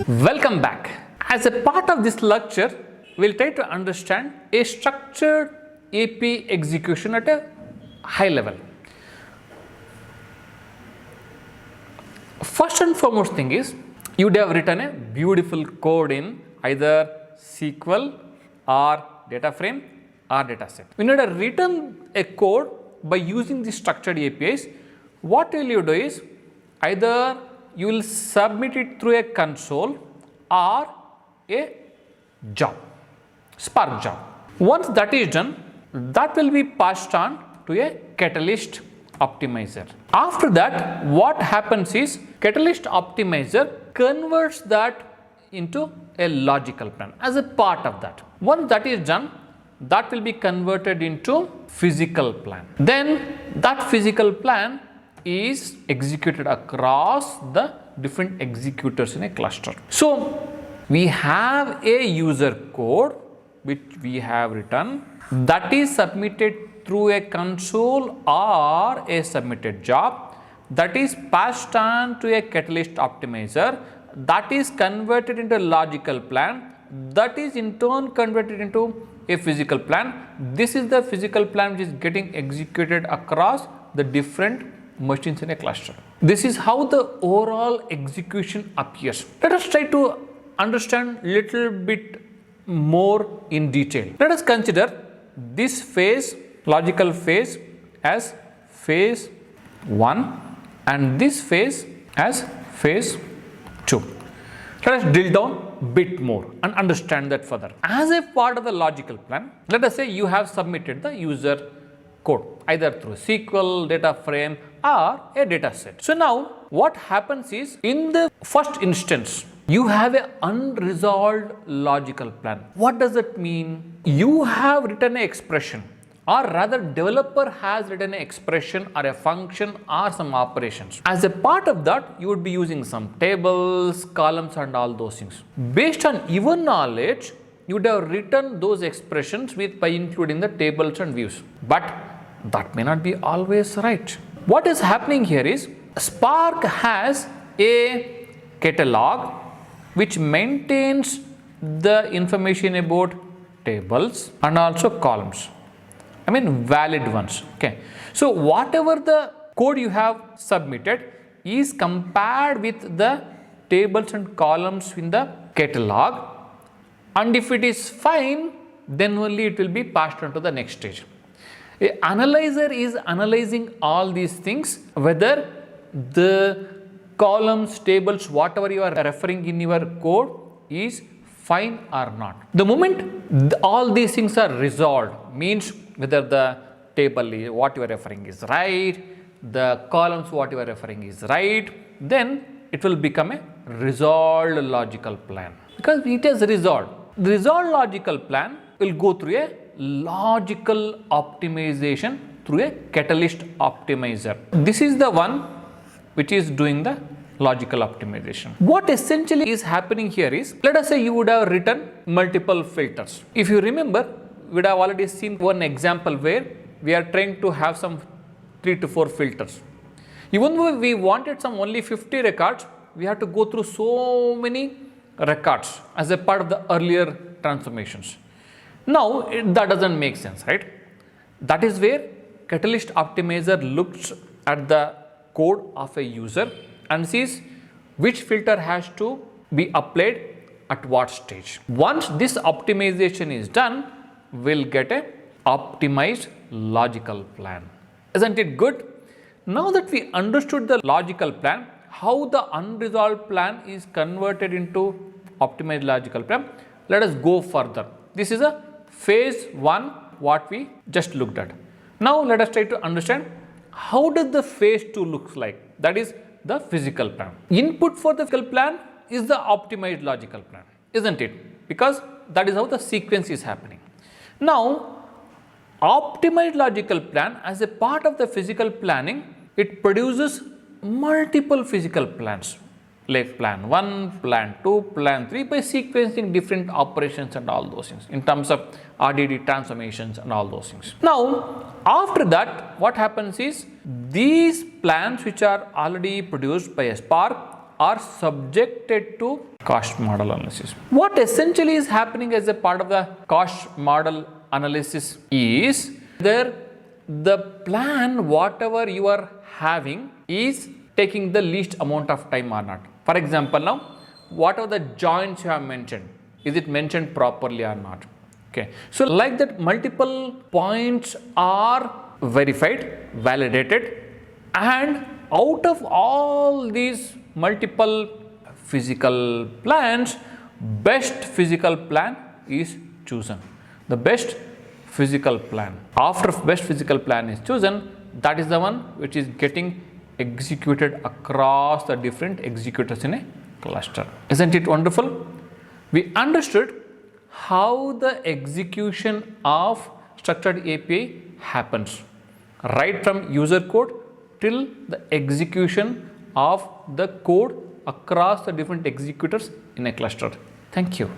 Welcome back. As a part of this lecture, we'll try to understand a structured API execution at a high level. First and foremost thing is, you would have written a beautiful code in either SQL or data frame or dataset. When you have written a code by using the structured APIs, what will you do is either you will submit it through a console or a job, Spark job. Once that is done, that will be passed on to a Catalyst optimizer. After that, what happens is Catalyst optimizer converts that into a logical plan as a part of that. Once that is done, that will be converted into physical plan. Then that physical plan is executed across the different executors in a cluster. So we have a user code which we have written that is submitted through a console or a submitted job, that is passed on to a Catalyst optimizer, that is converted into a logical plan, that is in turn converted into a physical plan. This is the physical plan which is getting executed across the different machines in a cluster. This is how the overall execution appears. Let us try to understand little bit more in detail. Let us consider this phase, logical phase, as phase 1 and this phase as phase 2. Let us drill down a bit more and understand that further. As a part of the logical plan, let us say you have submitted the user code either through SQL, data frame or a data set. So now what happens is, in the first instance, you have an unresolved logical plan. What does that mean? You have written an expression, or rather developer has written an expression or a function or some operations. As a part of that, you would be using some tables, columns and all those things. Based on your knowledge, you would have written those expressions by including the tables and views. But that may not be always right. What is happening here is, Spark has a catalog which maintains the information about tables and also columns. I mean valid ones. Okay. So whatever the code you have submitted is compared with the tables and columns in the catalog, and if it is fine, then only it will be passed on to the next stage. An analyzer is analyzing all these things, whether the columns, tables, whatever you are referring in your code is fine or not. The moment all these things are resolved, means whether the table is what you are referring is right, the columns what you are referring is right, then it will become a resolved logical plan, because it is resolved. The resolved logical plan will go through a logical optimization through a Catalyst optimizer. This is the one which is doing the logical optimization. What essentially is happening here is, let us say you would have written multiple filters. If you remember, we would have already seen one example where we are trying to have some 3 to 4 filters. Even though we wanted some only 50 records, we have to go through so many records as a part of the earlier transformations. Now that doesn't make sense, right? That is where Catalyst optimizer looks at the code of a user and sees which filter has to be applied at what stage. Once this optimization is done, we'll get a optimized logical plan. Isn't it good? Now that we understood the logical plan, how the unresolved plan is converted into optimized logical plan, let us go further. This is a phase 1 what we just looked at. Now let us try to understand how does the phase 2 looks like, that is the physical plan. Input for the physical plan is the optimized logical plan, isn't it? Because that is how the sequence is happening. Now optimized logical plan, as a part of the physical planning, it produces multiple physical plans, like plan 1, plan 2, plan 3, by sequencing different operations and all those things in terms of RDD transformations and all those things. Now after that, what happens is, these plans which are already produced by a Spark are subjected to cost model analysis. What essentially is happening as a part of the cost model analysis is whether the plan, whatever you are having, is taking the least amount of time or not. For example, now, whatever the joints you have mentioned, is it mentioned properly or not? Okay. So like that, multiple points are verified, validated, and out of all these multiple physical plans, best physical plan is chosen. The best physical plan. After best physical plan is chosen, that is the one which is getting executed across the different executors in a cluster. Isn't it wonderful? We understood how the execution of structured API happens, right from user code till the execution of the code across the different executors in a cluster. Thank you.